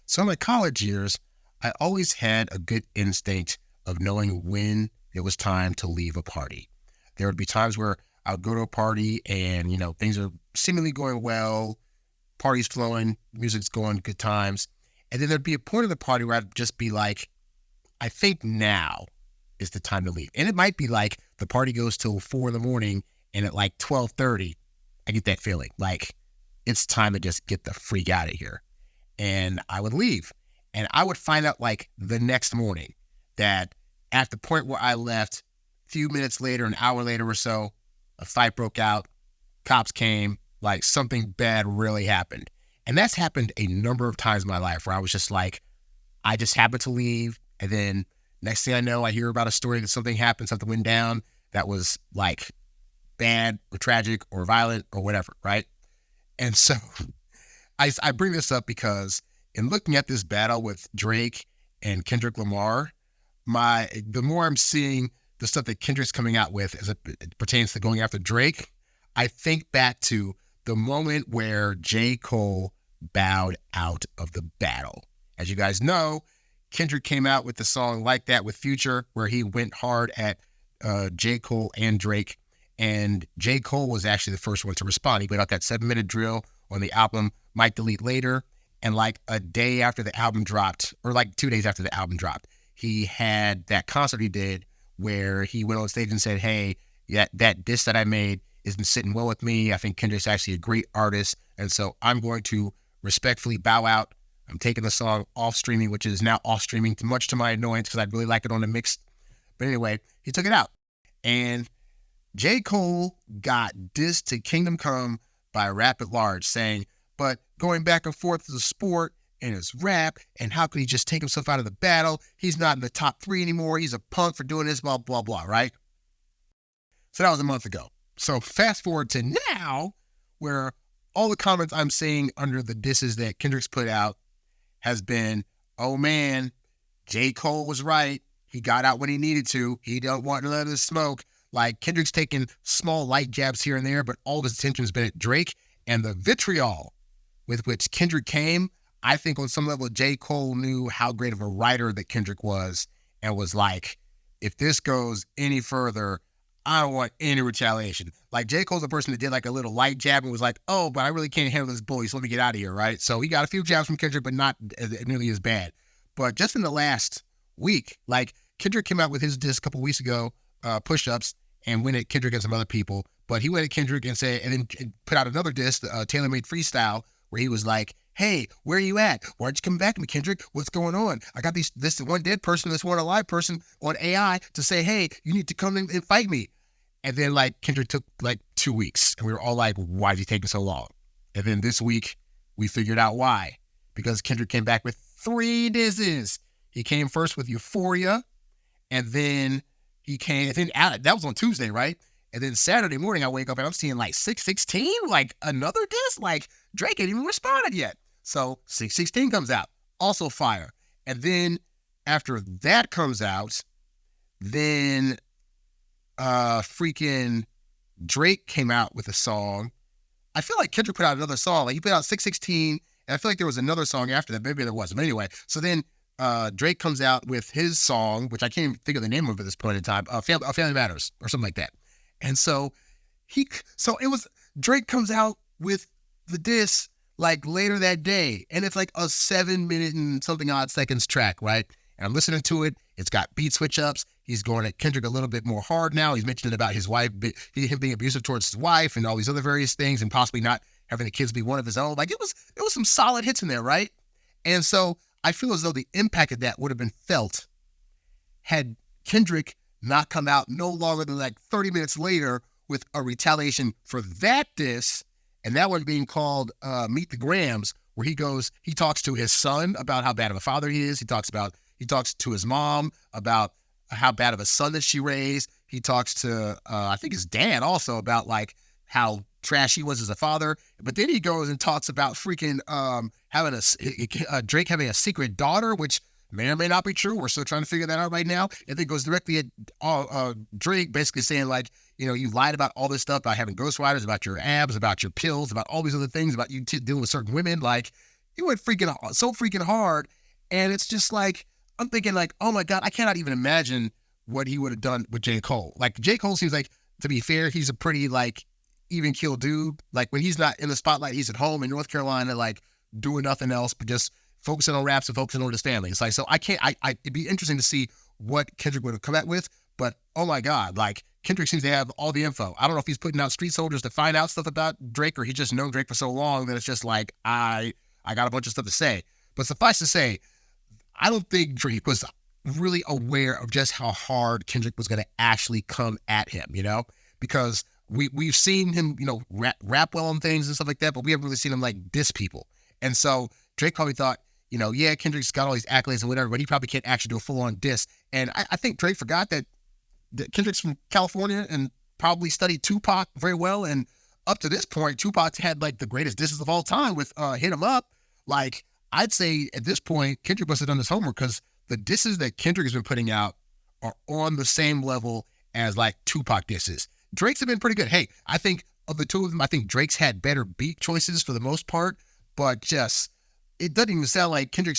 So in my college years, I always had a good instinct of knowing when it was time to leave a party. There would be times where I would go to a party and, things are seemingly going well, party's flowing, music's going, good times. And then there'd be a point of the party where I'd just be like, I think now is the time to leave. And it might be like the party goes till 4 a.m. and at like 12:30, I get that feeling like it's time to just get the freak out of here. And I would leave. And I would find out like the next morning that at the point where I left, a few minutes later, an hour later or so, a fight broke out, cops came, like something bad really happened. And that's happened a number of times in my life where I was just like, I just happened to leave. And then next thing I know, I hear about a story that something happened, something went down that was like bad or tragic or violent or whatever, right? And so I bring this up because in looking at this battle with Drake and Kendrick Lamar, the more I'm seeing the stuff that Kendrick's coming out with as it pertains to going after Drake, I think back to the moment where J. Cole bowed out of the battle. As you guys know, Kendrick came out with the song Like That with Future, where he went hard at J. Cole and Drake. And J. Cole was actually the first one to respond. He put out that 7-minute drill on the album Might Delete Later. And like a day after the album dropped, or like 2 days after the album dropped, he had that concert he did where he went on stage and said, hey, that diss that I made has been sitting well with me. I think Kendrick's actually a great artist. And so I'm going to respectfully bow out. I'm taking the song off streaming, which is now off streaming, much to my annoyance because I'd really like it on the mix. But anyway, he took it out. And J. Cole got dissed to Kingdom Come by Rap at Large, saying, but going back and forth is a sport and it's rap, and how could he just take himself out of the battle? He's not in the top 3 anymore. He's a punk for doing this, blah, blah, blah, right? So that was a month ago. So fast forward to now, where all the comments I'm seeing under the disses that Kendrick's put out has been, oh man, J. Cole was right. He got out when he needed to. He don't want none of the smoke. Like Kendrick's taking small light jabs here and there, but all of his attention's been at Drake, and the vitriol with which Kendrick came, I think on some level, J. Cole knew how great of a writer that Kendrick was and was like, if this goes any further, I don't want any retaliation. Like J. Cole's a person that did like a little light jab and was like, oh, but I really can't handle this bully, so let me get out of here, right? So he got a few jabs from Kendrick, but not nearly as bad. But just in the last week, like Kendrick came out with his disc a couple weeks ago, Push-Ups, and went at Kendrick and some other people. But he went at Kendrick and said, and then put out another disc, Tailor-Made Freestyle, where he was like, hey, where are you at? Why aren't you coming back to me, Kendrick? What's going on? I got this one dead person, this one alive person on AI to say, hey, you need to come in and fight me. And then like Kendrick took like 2 weeks and we were all like, why is he taking so long? And then this week we figured out why, because Kendrick came back with 3 disses. He came first with Euphoria, and then that was on Tuesday, right? And then Saturday morning I wake up and I'm seeing like 616, like another diss, like Drake ain't even responded yet. So 616 comes out, also fire. And then after that comes out, then freaking Drake came out with a song. I feel like Kendrick put out another song. Like he put out 616, and I feel like there was another song after that. Maybe there wasn't. But anyway, so then Drake comes out with his song, which I can't even think of the name of at this point in time, Family Matters or something like that. And so Drake comes out with the diss like later that day, and it's like a 7-minute and something odd seconds track, right? And I'm listening to it. It's got beat switch ups. He's going at Kendrick a little bit more hard now. He's mentioning about his wife, him being abusive towards his wife and all these other various things, and possibly not having the kids be one of his own. Like it was some solid hits in there, right? And so I feel as though the impact of that would have been felt had Kendrick not come out no longer than like 30 minutes later with a retaliation for that diss, and that one being called Meet the Grams, where he talks to his son about how bad of a father he is. He talks to his mom about how bad of a son that she raised. He talks to, I think his dad also about like how trash he was as a father. But then he goes and talks about freaking having Drake having a secret daughter, which may or may not be true. We're still trying to figure that out right now. And then goes directly at Drake basically saying like, you lied about all this stuff, about having ghostwriters, about your abs, about your pills, about all these other things, about you dealing with certain women. Like, he went so freaking hard. And it's just like, I'm thinking like, oh my God, I cannot even imagine what he would have done with J. Cole. Like J. Cole seems like, to be fair, he's a pretty like even keel dude. Like when he's not in the spotlight, he's at home in North Carolina, like doing nothing else but just focusing on raps and focusing on his family. It's like, so I can't, it'd be interesting to see what Kendrick would have come out with, but oh my God, like Kendrick seems to have all the info. I don't know if he's putting out street soldiers to find out stuff about Drake, or he just known Drake for so long that it's just like, I got a bunch of stuff to say. But suffice to say, I don't think Drake was really aware of just how hard Kendrick was going to actually come at him, because we've seen him, rap well on things and stuff like that, but we haven't really seen him like diss people. And so Drake probably thought, yeah, Kendrick's got all these accolades and whatever, but he probably can't actually do a full-on diss. And I think Drake forgot that Kendrick's from California and probably studied Tupac very well. And up to this point, Tupac had like the greatest disses of all time with Hit 'Em Up. Like, I'd say at this point, Kendrick must have done his homework, because the disses that Kendrick has been putting out are on the same level as like Tupac disses. Drake's have been pretty good. Hey, I think of the two of them, I think Drake's had better beat choices for the most part, but just, it doesn't even sound like Kendrick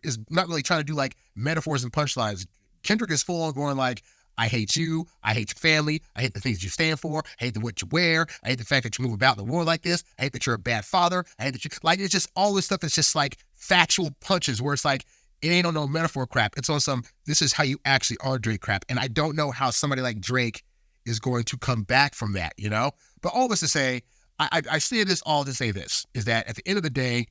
is not really trying to do like metaphors and punchlines. Kendrick is full on going like, I hate you, I hate your family, I hate the things you stand for, I hate what you wear, I hate the fact that you move about the world like this, I hate that you're a bad father, I hate that you, like, it's just all this stuff is just like factual punches where it's like, it ain't on no metaphor crap. It's on some, this is how you actually are Drake crap. And I don't know how somebody like Drake is going to come back from that, But all this to say, I say this all to say this, is that at the end of the day,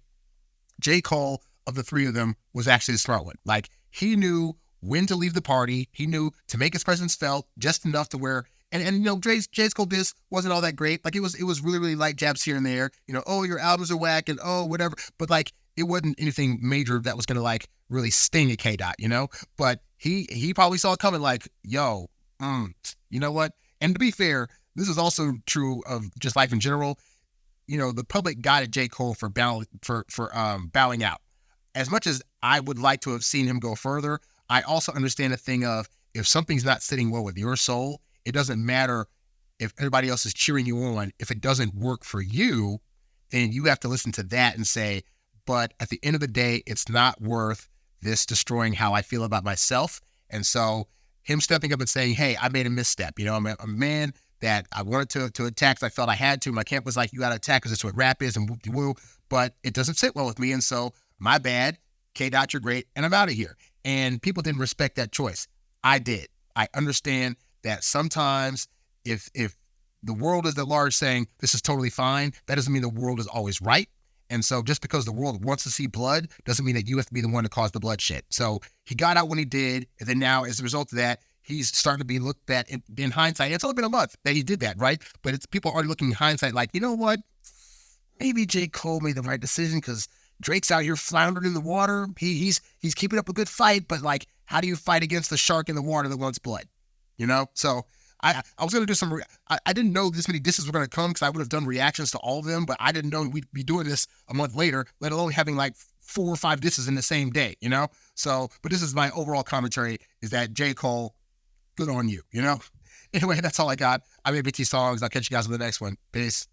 J. Cole, of the three of them, was actually the smart one. Like, he knew when to leave the party. He knew to make his presence felt just enough to where, and J. Cole diss wasn't all that great. Like, it was really, really light jabs here and there. Oh, your albums are whack and oh, whatever. But like, it wasn't anything major that was going to like really sting at K-Dot, But he probably saw it coming like, yo, you know what? And to be fair, this is also true of just life in general. The public got at J. Cole for bowing out. As much as I would like to have seen him go further, I also understand the thing of, if something's not sitting well with your soul, it doesn't matter if everybody else is cheering you on. If it doesn't work for you, then you have to listen to that and say, but at the end of the day, it's not worth this destroying how I feel about myself. And so him stepping up and saying, hey, I made a misstep. I'm a man that I wanted to attack because I felt I had to. My camp was like, you got to attack because it's what rap is and whoop-de-woo, but it doesn't sit well with me. And so my bad, K-Dot, you're great, and I'm out of here. And people didn't respect that choice. I did. I understand that sometimes if the world is at large saying this is totally fine, that doesn't mean the world is always right. And so just because the world wants to see blood doesn't mean that you have to be the one to cause the bloodshed. So he got out when he did, and then now as a result of that, he's starting to be looked at in hindsight. It's only been a month that he did that, right? But it's people are looking in hindsight like, you know what? Maybe J. Cole made the right decision, because Drake's out here floundering in the water. He's keeping up a good fight, but like, how do you fight against the shark in the water that wants blood? So I was going to do I didn't know this many disses were going to come, because I would have done reactions to all of them, but I didn't know we'd be doing this a month later, let alone having like 4 or 5 disses in the same day, So, but this is my overall commentary, is that J. Cole, good on you, Anyway, that's all I got. I'm ABT Songs. I'll catch you guys on the next one. Peace.